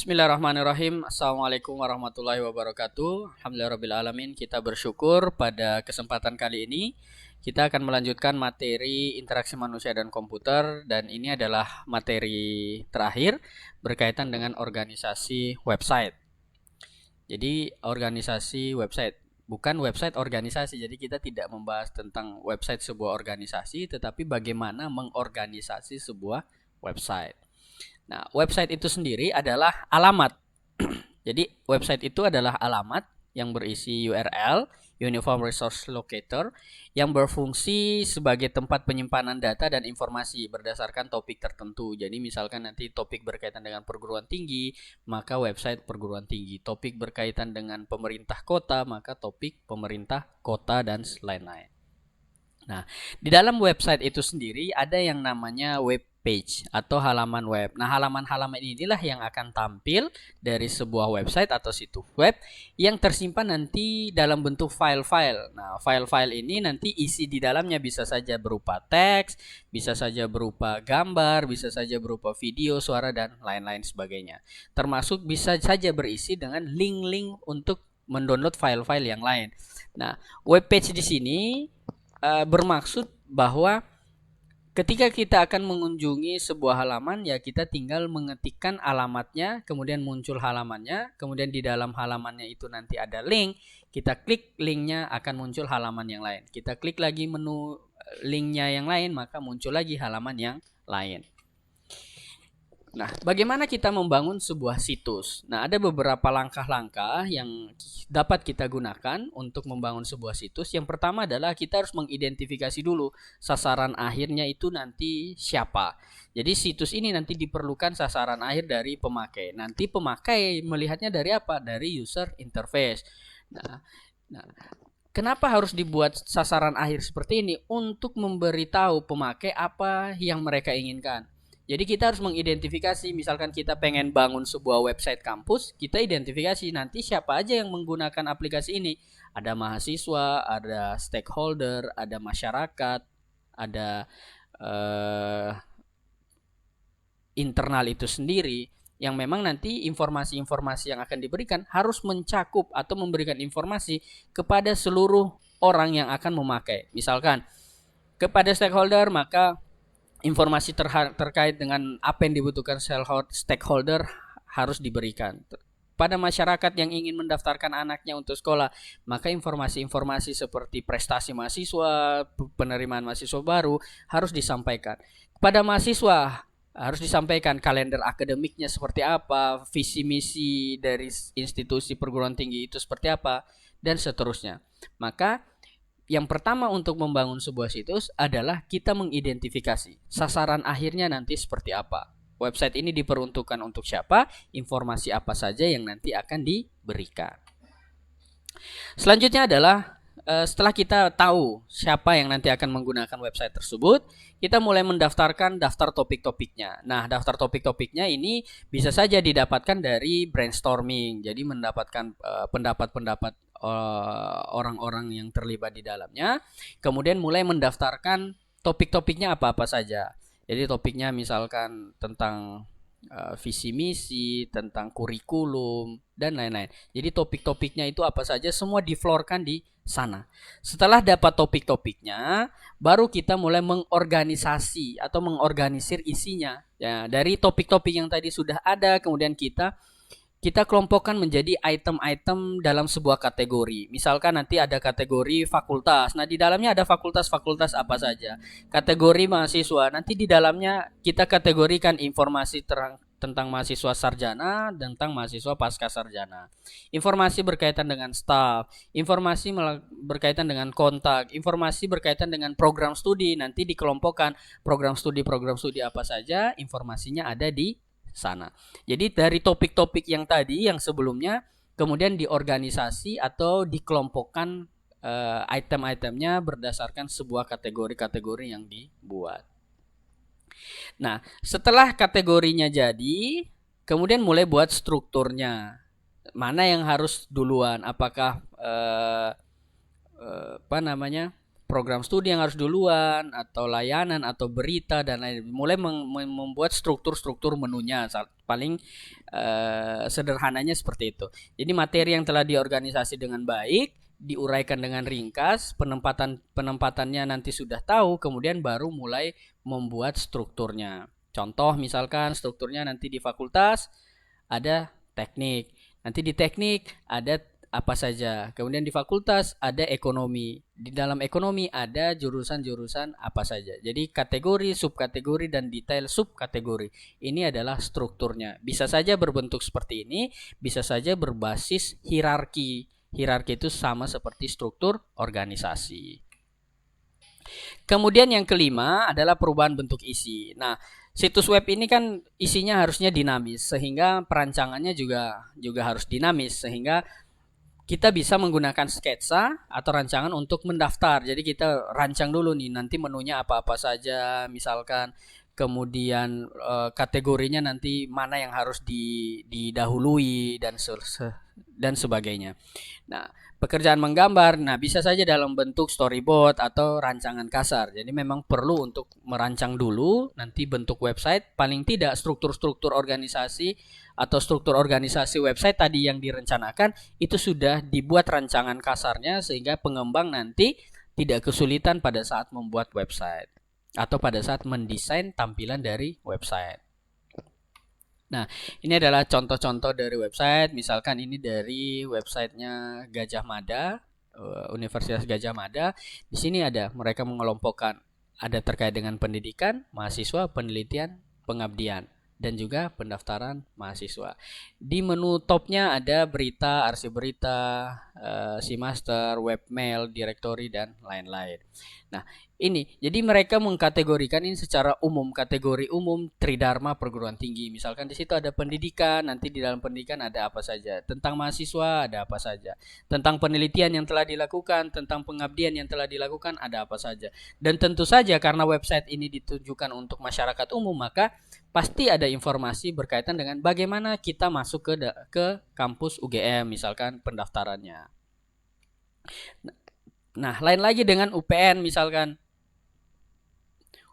Bismillahirrahmanirrahim. Assalamualaikum warahmatullahi wabarakatuh. Alhamdulillahirrahmanirrahim. Kita bersyukur pada kesempatan kali ini kita akan melanjutkan materi interaksi manusia dan komputer, dan ini adalah materi terakhir berkaitan dengan organisasi website. Jadi organisasi website, bukan website organisasi. Jadi kita tidak membahas tentang website sebuah organisasi, tetapi bagaimana mengorganisasi sebuah website. Nah, website itu sendiri adalah alamat. Jadi, website itu adalah alamat yang berisi URL, Uniform Resource Locator, yang berfungsi sebagai tempat penyimpanan data dan informasi berdasarkan topik tertentu. Jadi, misalkan nanti topik berkaitan dengan perguruan tinggi, maka website perguruan tinggi. Topik berkaitan dengan pemerintah kota, maka topik pemerintah kota dan lain-lain. Nah, di dalam website itu sendiri ada yang namanya web page atau halaman web. Nah, halaman-halaman inilah yang akan tampil dari sebuah website atau situs web yang tersimpan nanti dalam bentuk file-file. Nah, file-file ini nanti isi di dalamnya bisa saja berupa teks, bisa saja berupa gambar, bisa saja berupa video, suara, dan lain-lain sebagainya. Termasuk bisa saja berisi dengan link-link untuk mendownload file-file yang lain. Nah, web page di sini bermaksud bahwa ketika kita akan mengunjungi sebuah halaman, ya kita tinggal mengetikkan alamatnya, kemudian muncul halamannya, kemudian di dalam halamannya itu nanti ada link, kita klik linknya akan muncul halaman yang lain. Kita klik lagi menu linknya yang lain, maka muncul lagi halaman yang lain. Nah, bagaimana kita membangun sebuah situs? Nah, ada beberapa langkah-langkah yang dapat kita gunakan untuk membangun sebuah situs. Yang pertama adalah kita harus mengidentifikasi dulu sasaran akhirnya itu nanti siapa. Jadi situs ini nanti diperlukan sasaran akhir dari pemakai. Nanti pemakai melihatnya dari apa? Dari user interface. Nah, kenapa harus dibuat sasaran akhir seperti ini? Untuk memberitahu pemakai apa yang mereka inginkan. Jadi kita harus mengidentifikasi, misalkan kita pengen bangun sebuah website kampus, kita identifikasi nanti siapa aja yang menggunakan aplikasi ini. Ada mahasiswa, ada stakeholder, ada masyarakat, ada internal itu sendiri, yang memang nanti informasi-informasi yang akan diberikan harus mencakup atau memberikan informasi kepada seluruh orang yang akan memakai. Misalkan kepada stakeholder, maka informasi terkait dengan apa yang dibutuhkan stakeholder harus diberikan. Pada masyarakat yang ingin mendaftarkan anaknya untuk sekolah, maka informasi-informasi seperti prestasi mahasiswa, penerimaan mahasiswa baru harus disampaikan. Pada mahasiswa harus disampaikan kalender akademiknya seperti apa, visi misi dari institusi perguruan tinggi itu seperti apa, dan seterusnya. Maka yang pertama untuk membangun sebuah situs adalah kita mengidentifikasi sasaran akhirnya nanti seperti apa. Website ini diperuntukkan untuk siapa, informasi apa saja yang nanti akan diberikan. Selanjutnya adalah setelah kita tahu siapa yang nanti akan menggunakan website tersebut, kita mulai mendaftarkan daftar topik-topiknya. Nah, daftar topik-topiknya ini bisa saja didapatkan dari brainstorming. Jadi mendapatkan pendapat-pendapat orang-orang yang terlibat di dalamnya, kemudian mulai mendaftarkan topik-topiknya apa-apa saja. Jadi topiknya misalkan tentang visi misi, tentang kurikulum, dan lain-lain. Jadi topik-topiknya itu apa saja, semua diflorkan di sana. Setelah dapat topik-topiknya, baru kita mulai mengorganisasi atau mengorganisir isinya. Ya, dari topik-topik yang tadi sudah ada, kemudian kita kelompokkan menjadi item-item dalam sebuah kategori. Misalkan nanti ada kategori fakultas. Nah, di dalamnya ada fakultas-fakultas apa saja. Kategori mahasiswa. Nanti di dalamnya kita kategorikan informasi tentang mahasiswa sarjana, tentang mahasiswa pasca sarjana. Informasi berkaitan dengan staf, informasi berkaitan dengan kontak, informasi berkaitan dengan program studi. Nanti dikelompokkan program studi apa saja, informasinya ada di sana. Jadi dari topik-topik yang tadi yang sebelumnya kemudian diorganisasi atau dikelompokkan item-itemnya berdasarkan sebuah kategori-kategori yang dibuat. Nah, setelah kategorinya jadi, kemudian mulai buat strukturnya. Mana yang harus duluan? Apakah program studi yang harus duluan, atau layanan, atau berita dan lain. Mulai membuat struktur-struktur menunya. Paling sederhananya seperti itu. Jadi materi yang telah diorganisasi dengan baik, diuraikan dengan ringkas, penempatannya nanti sudah tahu, kemudian baru mulai membuat strukturnya. Contoh misalkan strukturnya nanti di fakultas ada teknik, nanti di teknik ada apa saja, kemudian di fakultas ada ekonomi, di dalam ekonomi ada jurusan-jurusan apa saja. Jadi kategori, subkategori, dan detail subkategori ini adalah strukturnya. Bisa saja berbentuk seperti ini, bisa saja berbasis hierarki. Hierarki itu sama seperti struktur organisasi. Kemudian yang kelima adalah perubahan bentuk isi. Nah, situs web ini kan isinya harusnya dinamis, sehingga perancangannya juga harus dinamis, sehingga kita bisa menggunakan sketsa atau rancangan untuk mendaftar. Jadi kita rancang dulu nih, nanti menunya apa-apa saja, misalkan, kemudian kategorinya nanti mana yang harus didahului dan sebagainya. Nah, pekerjaan menggambar, bisa saja dalam bentuk storyboard atau rancangan kasar. Jadi memang perlu untuk merancang dulu nanti bentuk website, paling tidak struktur-struktur organisasi atau struktur organisasi website tadi yang direncanakan itu sudah dibuat rancangan kasarnya, sehingga pengembang nanti tidak kesulitan pada saat membuat website atau pada saat mendesain tampilan dari website. Nah, ini adalah contoh-contoh dari website. Misalkan ini dari websitenya Gajah Mada, Universitas Gajah Mada. Di sini ada mereka mengelompokkan, ada terkait dengan pendidikan, mahasiswa, penelitian, pengabdian, dan juga pendaftaran mahasiswa. Di menu topnya ada berita, arsip berita, Seamaster, webmail, direktori, dan lain-lain. Nah, ini jadi mereka mengkategorikan ini secara umum, kategori umum Tridharma perguruan tinggi. Misalkan di situ ada pendidikan, nanti di dalam pendidikan ada apa saja, tentang mahasiswa ada apa saja, tentang penelitian yang telah dilakukan, tentang pengabdian yang telah dilakukan ada apa saja. Dan tentu saja karena website ini ditujukan untuk masyarakat umum, maka pasti ada informasi berkaitan dengan bagaimana kita masuk ke kampus UGM, misalkan pendaftarannya. Nah, lain lagi dengan UPN, misalkan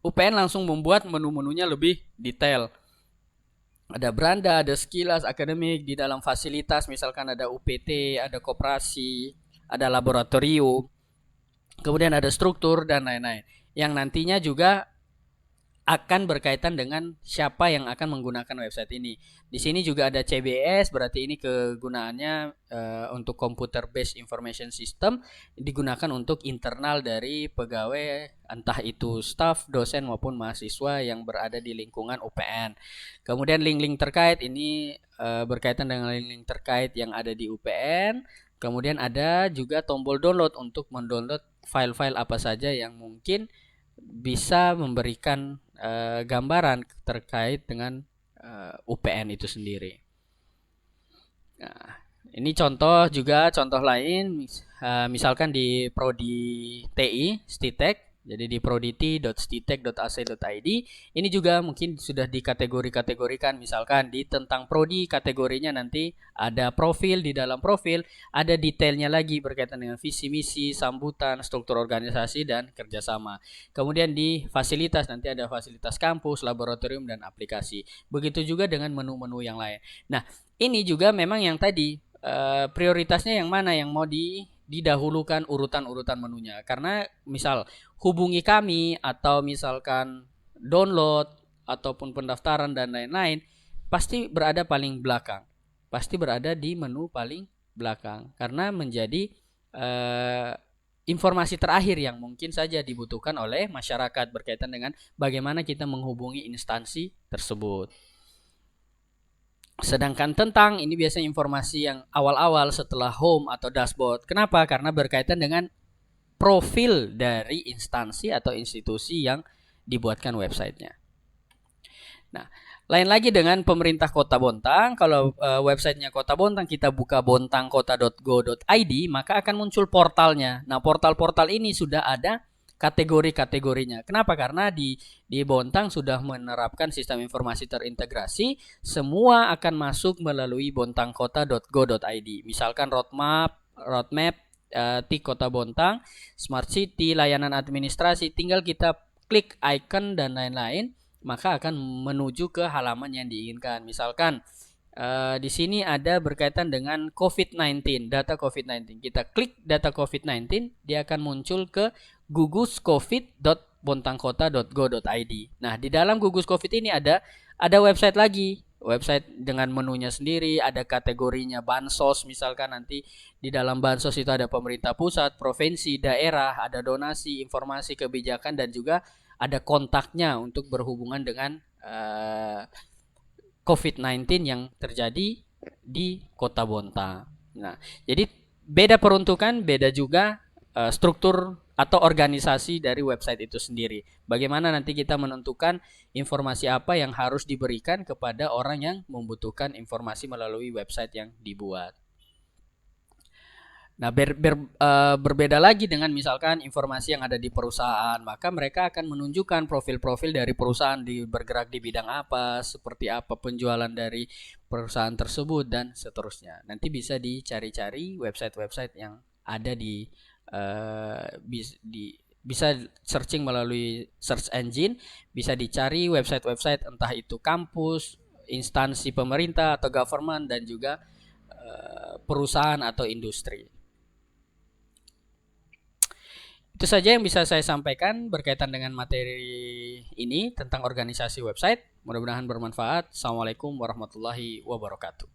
UPN langsung membuat menu-menunya lebih detail. Ada beranda, ada sekilas, akademik, di dalam fasilitas misalkan ada UPT, ada koperasi, ada laboratorium, kemudian ada struktur dan lain-lain. Yang nantinya juga akan berkaitan dengan siapa yang akan menggunakan website ini. Di sini juga ada CBS, berarti ini kegunaannya untuk Computer Based Information System, digunakan untuk internal dari pegawai, entah itu staf, dosen maupun mahasiswa yang berada di lingkungan UPN. Kemudian link-link terkait ini berkaitan dengan link-link terkait yang ada di UPN. Kemudian ada juga tombol download untuk mendownload file-file apa saja yang mungkin bisa memberikan gambaran terkait dengan UPN itu sendiri. Nah, ini contoh lain, misalkan di Prodi TI, STITEK. Jadi di proditi.stitek.ac.id ini juga mungkin sudah dikategori-kategorikan. Misalkan di tentang prodi, kategorinya nanti ada profil, di dalam profil ada detailnya lagi berkaitan dengan visi misi, sambutan, struktur organisasi, dan kerjasama. Kemudian di fasilitas nanti ada fasilitas kampus, laboratorium, dan aplikasi. Begitu juga dengan menu-menu yang lain. Nah, ini juga memang yang tadi prioritasnya yang mana yang mau didahulukan urutan-urutan menunya. Karena misal hubungi kami atau misalkan download ataupun pendaftaran dan lain-lain, pasti berada paling belakang. Pasti berada di menu paling belakang karena menjadi informasi terakhir yang mungkin saja dibutuhkan oleh masyarakat berkaitan dengan bagaimana kita menghubungi instansi tersebut. Sedangkan tentang ini biasanya informasi yang awal-awal setelah home atau dashboard. Kenapa? Karena berkaitan dengan profil dari instansi atau institusi yang dibuatkan websitenya. Nah, lain lagi dengan pemerintah Kota Bontang. Kalau websitenya Kota Bontang kita buka bontangkota.go.id, maka akan muncul portalnya. Nah, portal-portal ini sudah ada kategori-kategorinya. Kenapa? Karena di Bontang sudah menerapkan sistem informasi terintegrasi, semua akan masuk melalui bontangkota.go.id. Misalkan roadmap, TIK Kota Bontang, Smart City, layanan administrasi, tinggal kita klik icon dan lain-lain, maka akan menuju ke halaman yang diinginkan. Misalkan di sini ada berkaitan dengan COVID-19, data COVID-19. Kita klik data COVID-19, dia akan muncul ke guguscovid.bontangkota.go.id. Nah, di dalam Gugus Covid ini ada website lagi. Website dengan menunya sendiri, ada kategorinya bansos, misalkan nanti di dalam bansos itu ada pemerintah pusat, provinsi, daerah, ada donasi, informasi, kebijakan, dan juga ada kontaknya untuk berhubungan dengan COVID-19 yang terjadi di Kota Bontang. Nah, jadi beda peruntukan, beda juga struktur atau organisasi dari website itu sendiri. Bagaimana nanti kita menentukan informasi apa yang harus diberikan kepada orang yang membutuhkan informasi melalui website yang dibuat. Nah, berbeda lagi dengan misalkan informasi yang ada di perusahaan, maka mereka akan menunjukkan profil-profil dari perusahaan bergerak di bidang apa, seperti apa penjualan dari perusahaan tersebut, dan seterusnya. Nanti bisa dicari-cari website-website yang ada bisa searching melalui search engine, bisa dicari website-website entah itu kampus, instansi pemerintah atau government, dan juga perusahaan atau industri. Itu saja yang bisa saya sampaikan berkaitan dengan materi ini tentang organisasi website. Mudah-mudahan bermanfaat. Assalamualaikum warahmatullahi wabarakatuh.